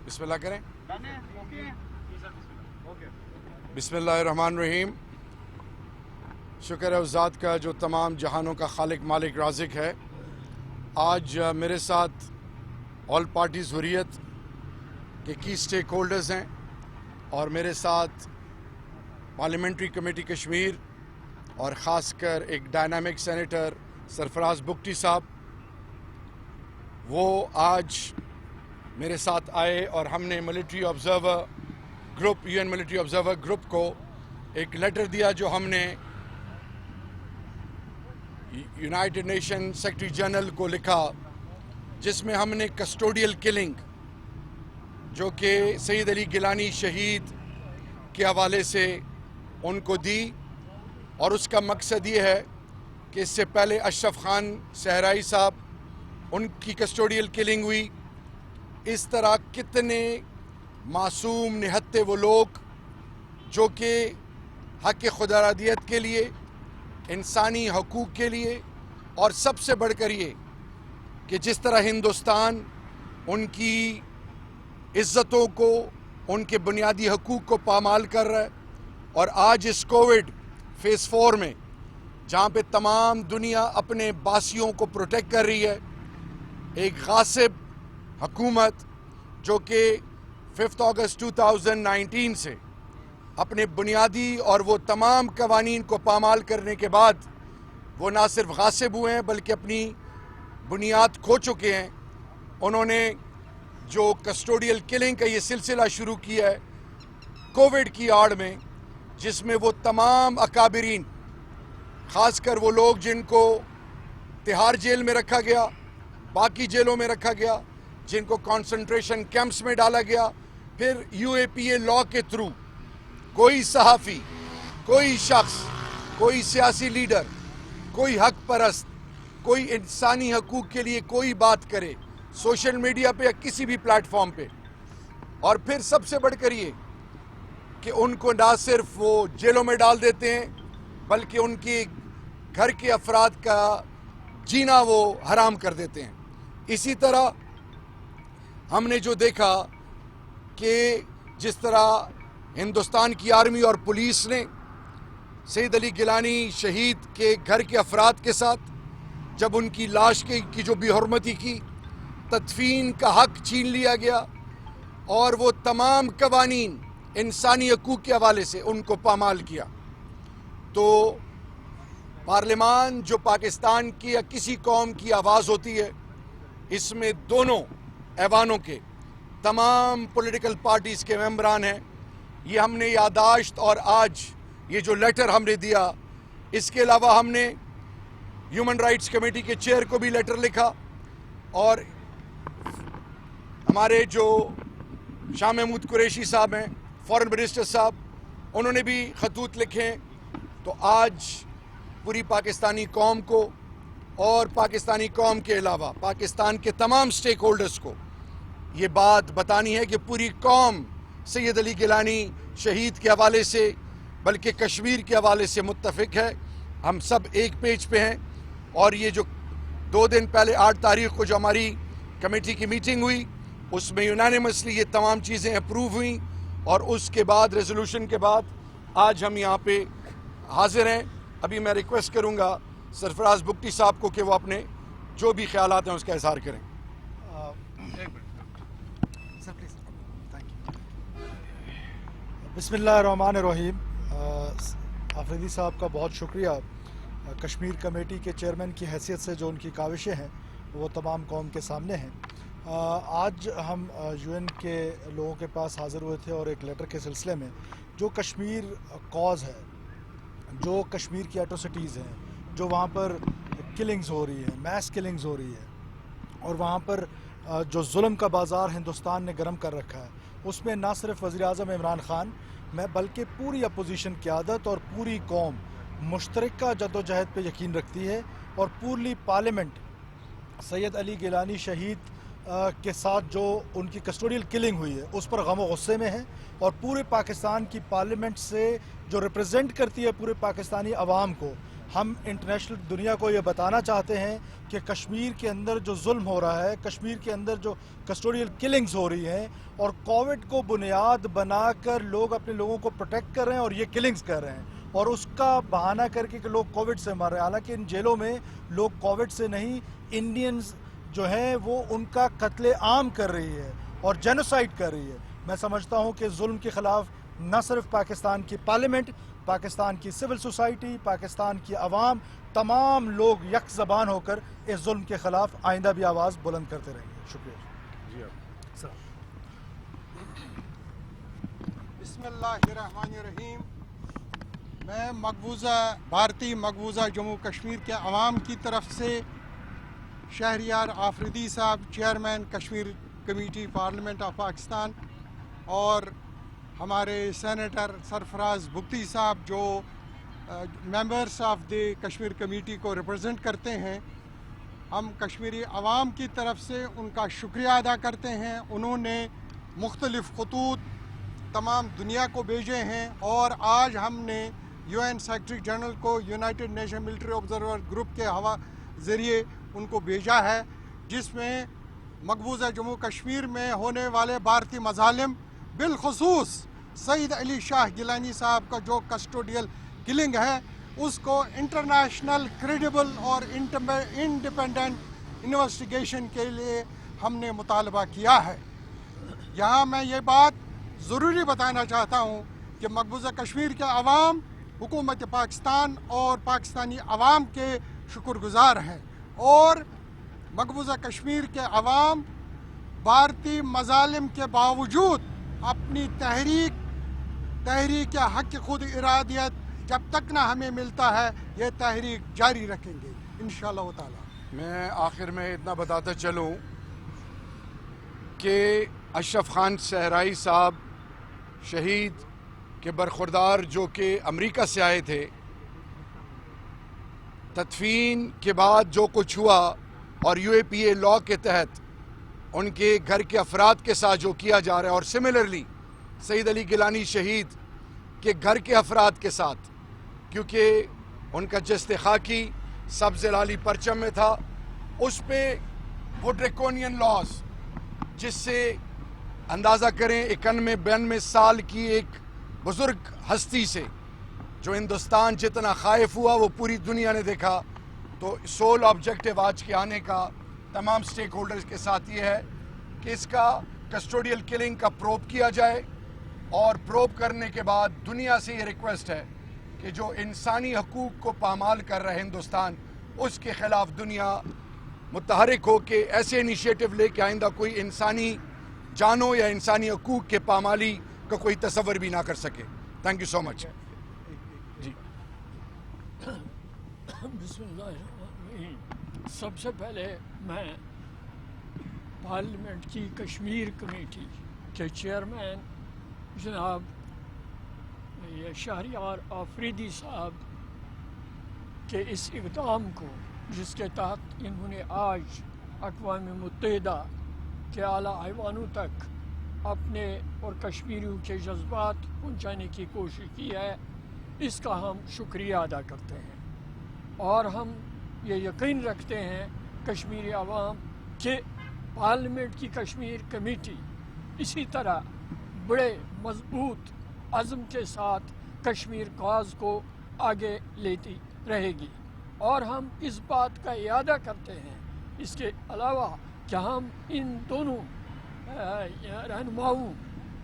بسم اللہ کریں. بسم اللہ الرحمن الرحیم. شکر ہے اس ذات کا جو تمام جہانوں کا خالق مالک رازق ہے. آج میرے ساتھ آل پارٹیز حریت کے کی سٹیک ہولڈرز ہیں اور میرے ساتھ پارلیمنٹری کمیٹی کشمیر اور خاص کر ایک ڈائنامک سینیٹر سرفراز بگٹی صاحب. وہ آج میرے ساتھ آئے اور ہم نے military observer group U N military observer group کو ایک لیٹر دیا جو ہم نے یونائٹڈ نیشن سیکرٹری جنرل کو لکھا، جس میں ہم نے کسٹوڈیل کلنگ جو کہ سید علی گیلانی شہید کے حوالے سے ان کو دی. اور اس کا مقصد یہ ہے کہ اس سے پہلے اشرف خان صحرائی صاحب ان کی کسٹوڈیل کلنگ ہوئی. اس طرح کتنے معصوم نہتے وہ لوگ جو کہ حق خودارادیت کے لیے، انسانی حقوق کے لیے، اور سب سے بڑھ کر یہ کہ جس طرح ہندوستان ان کی عزتوں کو، ان کے بنیادی حقوق کو پامال کر رہا ہے. اور آج اس کووڈ فیز 4 میں جہاں پہ تمام دنیا اپنے باسیوں کو پروٹیکٹ کر رہی ہے، ایک غاصب حکومت جو کہ 5 اگست 2019 سے اپنے بنیادی اور وہ تمام قوانین کو پامال کرنے کے بعد وہ نہ صرف غاصب ہوئے ہیں بلکہ اپنی بنیاد کھو چکے ہیں. انہوں نے جو کسٹوڈیل کلنگ کا یہ سلسلہ شروع کیا ہے کووڈ کی آڑ میں، جس میں وہ تمام اکابرین، خاص کر وہ لوگ جن کو تہاڑ جیل میں رکھا گیا، باقی جیلوں میں رکھا گیا، جن کو کانسنٹریشن کیمپس میں ڈالا گیا، پھر یو اے پی اے لا کے تھرو کوئی صحافی، کوئی شخص، کوئی سیاسی لیڈر، کوئی حق پرست، کوئی انسانی حقوق کے لیے کوئی بات کرے سوشل میڈیا پہ یا کسی بھی پلیٹ فارم پہ. اور پھر سب سے بڑھ کر یہ کہ ان کو نہ صرف وہ جیلوں میں ڈال دیتے ہیں بلکہ ان کے گھر کے افراد کا جینا وہ حرام کر دیتے ہیں. اسی طرح ہم نے جو دیکھا کہ جس طرح ہندوستان کی آرمی اور پولیس نے سید علی گیلانی شہید کے گھر کے افراد کے ساتھ جب ان کی لاش کی جو بے حرمتی کی، تدفین کا حق چھین لیا گیا اور وہ تمام قوانین انسانی حقوق کے حوالے سے ان کو پامال کیا. تو پارلیمان جو پاکستان کی یا کسی قوم کی آواز ہوتی ہے، اس میں دونوں ایوانوں کے تمام پولیٹیکل پارٹیز کے ممبران ہیں. یہ ہم نے یادداشت اور آج یہ جو لیٹر ہم نے دیا، اس کے علاوہ ہم نے ہیومن رائٹس کمیٹی کے چیئر کو بھی لیٹر لکھا اور ہمارے جو شاہ محمود قریشی صاحب ہیں، فارن منسٹر صاحب، انہوں نے بھی خطوط لکھے ہیں. تو آج پوری پاکستانی قوم کو اور پاکستانی قوم کے علاوہ پاکستان کے تمام سٹیک ہولڈرز کو یہ بات بتانی ہے کہ پوری قوم سید علی گیلانی شہید کے حوالے سے بلکہ کشمیر کے حوالے سے متفق ہے. ہم سب ایک پیج پہ ہیں. اور یہ جو 2 دن پہلے 8 تاریخ کو جو ہماری کمیٹی کی میٹنگ ہوئی، اس میں یونانیمسلی یہ تمام چیزیں اپروو ہوئیں اور اس کے بعد ریزولوشن کے بعد آج ہم یہاں پہ حاضر ہیں. ابھی میں ریکویسٹ کروں گا سرفراز بگٹی صاحب کو کہ وہ اپنے جو بھی خیالات ہیں اس کا اظہار کریں. بسم اللہ الرحمن الرحیم. آفریدی صاحب کا بہت شکریہ. کشمیر کمیٹی کے چیئرمین کی حیثیت سے جو ان کی کاوشیں ہیں وہ تمام قوم کے سامنے ہیں. آج ہم یو این کے لوگوں کے پاس حاضر ہوئے تھے اور ایک لیٹر کے سلسلے میں جو کشمیر کاز ہے، جو کشمیر کی ایٹروسٹیز ہیں، جو وہاں پر کلنگز ہو رہی ہیں، میس کلنگز ہو رہی ہے، اور وہاں پر جو ظلم کا بازار ہندوستان نے گرم کر رکھا ہے، اس میں نہ صرف وزیر اعظم عمران خان میں بلکہ پوری اپوزیشن قیادت اور پوری قوم مشترکہ جد و جہد پہ یقین رکھتی ہے. اور پورلی پارلیمنٹ سید علی گیلانی شہید کے ساتھ جو ان کی کسٹوڈیل کلنگ ہوئی ہے اس پر غم و غصے میں ہے. اور پورے پاکستان کی پارلیمنٹ سے جو ریپرزینٹ کرتی ہے پورے پاکستانی عوام کو، ہم انٹرنیشنل دنیا کو یہ بتانا چاہتے ہیں کہ کشمیر کے اندر جو ظلم ہو رہا ہے، کشمیر کے اندر جو کسٹوڈیل کلنگز ہو رہی ہیں اور کووڈ کو بنیاد بنا کر لوگ اپنے لوگوں کو پروٹیکٹ کر رہے ہیں اور یہ کلنگز کر رہے ہیں، اور اس کا بہانہ کر کے کہ لوگ کووڈ سے مر رہے ہیں، حالانکہ ان جیلوں میں لوگ کووڈ سے نہیں، انڈینز جو ہیں وہ ان کا قتل عام کر رہی ہے اور جینوسائیڈ کر رہی ہے۔ میں سمجھتا ہوں کہ ظلم کے خلاف نہ صرف پاکستان کی پارلیمنٹ، پاکستان کی سول سوسائٹی، پاکستان کی عوام، تمام لوگ یک زبان ہو کر اس ظلم کے خلاف آئندہ بھی آواز بلند کرتے رہیں گے۔ شکریہ۔ بسم اللہ الرحمن الرحیم۔ میں بھارتی مقبوضہ جموں کشمیر کے عوام کی طرف سے شہریار آفریدی صاحب، chairman Kashmir committee parliament of Pakistan, اور ہمارے سینیٹر سرفراز بگٹی صاحب جو members of the Kashmir committee کو ریپرزینٹ کرتے ہیں، ہم کشمیری عوام کی طرف سے ان کا شکریہ ادا کرتے ہیں۔ انہوں نے مختلف خطوط تمام دنیا کو بھیجے ہیں، اور آج ہم نے یو این سیکرٹری جنرل کو United nation military observer group کے ذریعے ان کو بھیجا ہے، جس میں مقبوضہ جموں کشمیر میں ہونے والے بھارتی مظالم، بالخصوص سعید علی شاہ گیلانی صاحب کا جو کسٹوڈیل کلنگ ہے، اس کو انٹرنیشنل کریڈیبل اور انڈیپینڈنٹ انویسٹیگیشن کے لیے ہم نے مطالبہ کیا ہے۔ یہاں میں یہ بات ضروری بتانا چاہتا ہوں کہ مقبوضہ کشمیر کے عوام حکومت پاکستان اور پاکستانی عوام کے شکر گزار ہیں، اور مقبوضہ کشمیر کے عوام بھارتی مظالم کے باوجود اپنی تحریک حق خود ارادیت جب تک نہ ہمیں ملتا ہے، یہ تحریک جاری رکھیں گے انشاءاللہ تعالی۔ میں آخر میں اتنا بتاتا چلوں کہ اشرف خان صحرائی صاحب شہید کے برخوردار، جو کہ امریکہ سے آئے تھے، تدفین کے بعد جو کچھ ہوا اور you a P a law کے تحت ان کے گھر کے افراد کے ساتھ جو کیا جا رہا ہے، اور سملرلی سعید علی گیلانی شہید کے گھر کے افراد کے ساتھ، کیونکہ ان کا جست خاکی سبز لالی پرچم میں تھا، اس پہ وہ ڈریکونین لاز، جس سے اندازہ کریں 91-92 سال کی ایک بزرگ ہستی سے جو ہندوستان جتنا خائف ہوا وہ پوری دنیا نے دیکھا۔ تو سول آبجیکٹیو آج کے آنے کا تمام سٹیک ہولڈرز کے ساتھ یہ ہے کہ اس کا کسٹوڈیل کلنگ کا پروب کیا جائے، اور پروب کرنے کے بعد دنیا سے یہ ریکویسٹ ہے کہ جو انسانی حقوق کو پامال کر رہا ہے ہندوستان، اس کے خلاف دنیا متحرک ہو کے ایسے انیشیٹو لے کے آئندہ کوئی انسانی جانوں یا انسانی حقوق کے پامالی کا کوئی تصور بھی نہ کر سکے۔ تھینک یو سو مچ۔ بسم اللہ الرحمن الرحیم۔ سب سے پہلے میں پارلیمنٹ کی کشمیر کمیٹی کے چیئرمین جناب شہریار آفریدی صاحب کے اس اقدام کو، جس کے تحت انہوں نے آج اقوام متحدہ کے اعلیٰ ایوانوں تک اپنے اور کشمیریوں کے جذبات پہنچانے کی کوشش کی ہے، اس کا ہم شکریہ ادا کرتے ہیں، اور ہم یہ یقین رکھتے ہیں کشمیری عوام کہ پارلیمنٹ کی کشمیر کمیٹی اسی طرح بڑے مضبوط عزم کے ساتھ کشمیر کاز کو آگے لیتی رہے گی، اور ہم اس بات کا اعادہ کرتے ہیں اس کے علاوہ کہ ہم ان دونوں رہنماؤں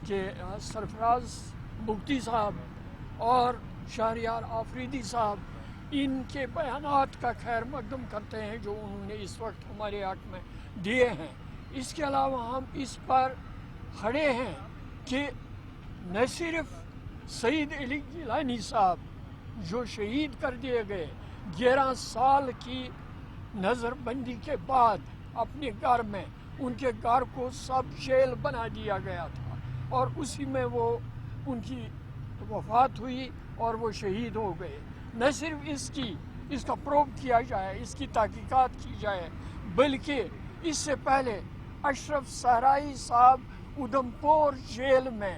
کے سرفراز بگٹی صاحب اور شہریار آفریدی صاحب، ان کے بیانات کا خیر مقدم کرتے ہیں جو انہوں نے اس وقت ہمارے حق میں دیے ہیں۔ اس کے علاوہ ہم اس پر کھڑے ہیں کہ نہ صرف سعید علی گیلانی صاحب جو شہید کر دیے گئے 11 سال کی نظر بندی کے بعد اپنے گھر میں، ان کے گھر کو سب جیل بنا دیا گیا تھا، اور اسی میں وہ ان کی وفات ہوئی اور وہ شہید ہو گئے، نہ صرف اس کا پروب کیا جائے، اس کی تحقیقات کی جائے، بلکہ اس سے پہلے اشرف صحرائی صاحب ادھمپور جیل میں